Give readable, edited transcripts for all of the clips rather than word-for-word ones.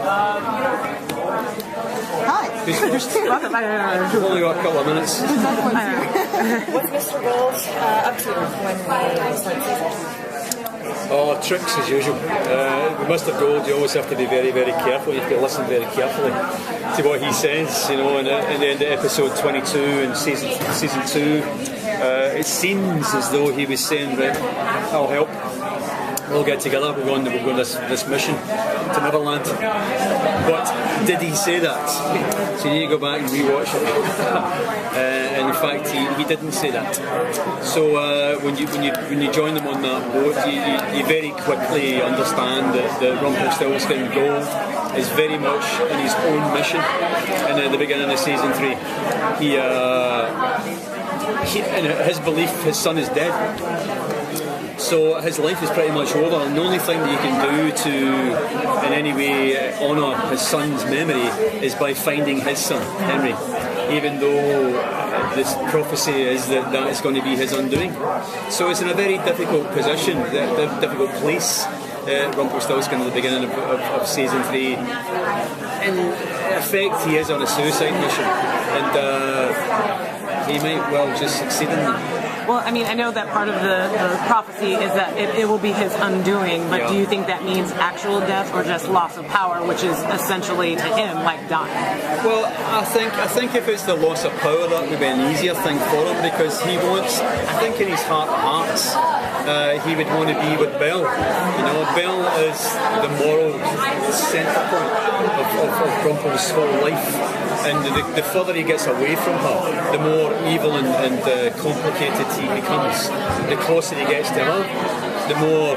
Hi. Welcome. We've only got a couple of minutes. What's Mr. Gold up to when we start the season? Oh, tricks as usual. With Mr. Gold, you always have to be very, very careful. You have to listen very carefully to what he says. You know, in the end of episode 22 in season 2, it seems as though he was saying, "Right, I'll help. We'll get together. We'll go on this mission to Neverland." But did he say that? So you need to go back and rewatch it. And in fact, he didn't say that. So when you join them on that boat, you very quickly understand that Rumpelstiltskin Gold is very much in his own mission. And at the beginning of season 3, in his belief, his son is dead. So his life is pretty much over, and the only thing that you can do to in any way honour his son's memory is by finding his son, Henry, even though this prophecy is that is going to be his undoing. So it's in a very difficult position, a difficult place, Rumpelstiltskin at the beginning of season 3. In effect, he is on a suicide mission, and he might well just succeed in that. Well, I mean, I know that part of the prophecy is that it will be his undoing, but do you think that means actual death or just loss of power, which is essentially to him like dying? Well, I think if it's the loss of power, that would be an easier thing for him, because he wants, I think in his heart of hearts, he would want to be with Belle. You know, Belle is the moral centre point of Rumpel's whole life. And the further he gets away from her, the more evil and complicated he becomes. The closer he gets to her, the more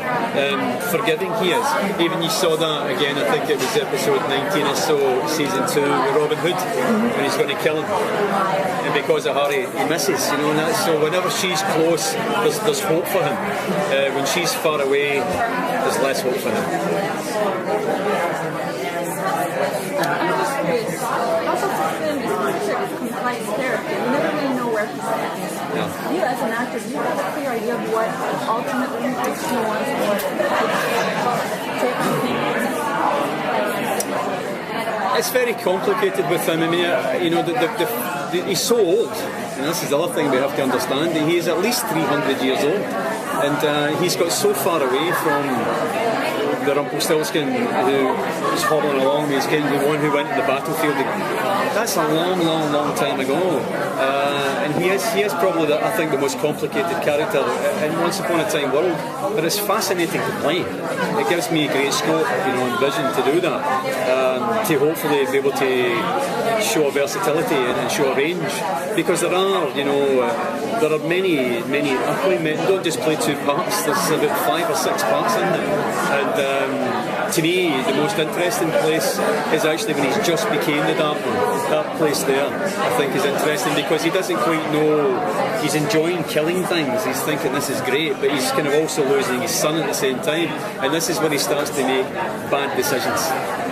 forgiving he is. Even you saw that again, I think it was episode 19 or so, season 2, with Robin Hood, when he's going to kill him. And because of her, he misses, you know. And so whenever she's close, there's hope for him. When she's far away, there's less hope for him. Complex character. You never really know where he stands. Yeah. You, as an actor, do you have a clear idea of what ultimately he wants to It's very complicated with him. I mean, you know, he's so old, and this is the other thing we have to understand. He's at least 300 years old, and he's got so far away from the Rumpelstiltskin who was hobbling along with his king, the one who went to the battlefield. That's a long, long, long time ago. And he is probably, I think, the most complicated character in Once Upon a Time world. But it's fascinating to play. It gives me a great scope, you know, and vision to do that. To hopefully be able to show a versatility and show a range. Because there are, you know, there are many. Don't just play 2 parts. There's about 5 or 6 parts in there. And to me, the most interesting place is actually when he's just became the Dark One. That place there, I think, is interesting because he doesn't quite know. He's enjoying killing things. He's thinking this is great, but he's kind of also losing his son at the same time. And this is when he starts to make bad decisions.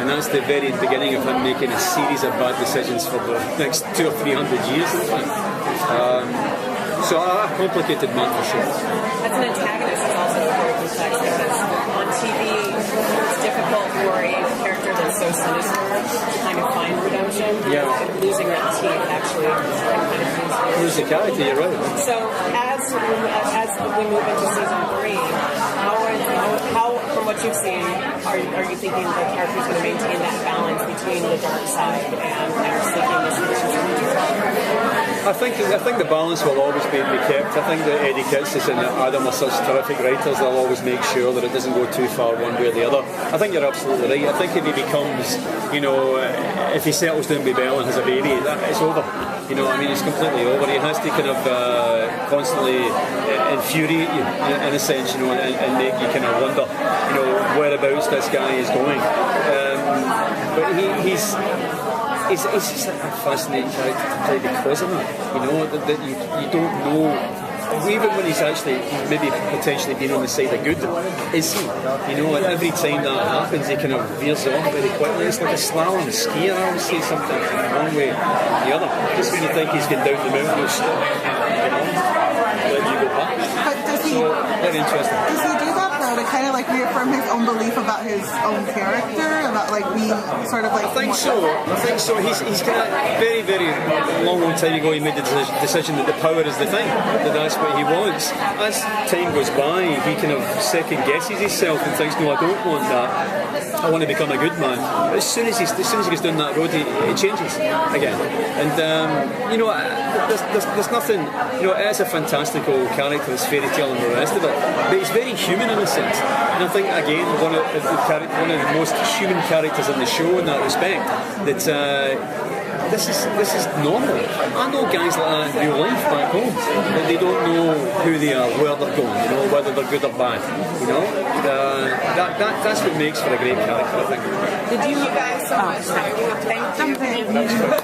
And that's the very beginning of him making a series of bad decisions for the next 200 or 300 years, in fact. So a complicated man for sure. As an antagonist, it's also very complex because on TV, it's difficult for a character that's so sinister to kind of find redemption. Yeah. Losing that teeth actually Lose the character, you're right. So as we move into season 3, how from what you've seen, are you thinking the character's going to maintain that balance between the dark side and seeking the solutions? I think the balance will always be kept. I think that Eddie Kitsis and Adam are such terrific writers, they'll always make sure that it doesn't go too far one way or the other. I think you're absolutely right. I think if he becomes, you know, if he settles down with Belle and has a baby, it's over. You know, I mean, it's completely over. He has to kind of constantly infuriate you, in a sense, you know, and make you kind of wonder, you know, whereabouts this guy is going. But he's just a fascinating character to play because of that. You know, that you don't know. Even when he's actually maybe potentially been on the side of good, is he? You know, and every time that happens, he kind of veers off very quickly. It's like a slalom skier. I always say something one way or the other. Just when you think he's going down the mountain, he'll stop. You know, let you go back. But does he? So very interesting. Does he do that for other it kind of like reaffirm his own belief about his own character, about like being sort of like? I think so. He's kind of very long time ago he made the decision that the power is the thing, that's what he wants. As time goes by, he kind of second guesses himself and thinks, no, I don't want that. I want to become a good man. But as soon as he gets down that road, it changes again. And there's nothing. It is a fantastical character, it's fairy tale and the rest of it, but he's very human in a sense. And I think again, one of the most human characters in the show in that respect. That. This is normal. I know guys like that in real life back home. That they don't know who they are, where they're going, whether they're good or bad. That's what makes for a great character, I think. Thank you guys so much. Thank you.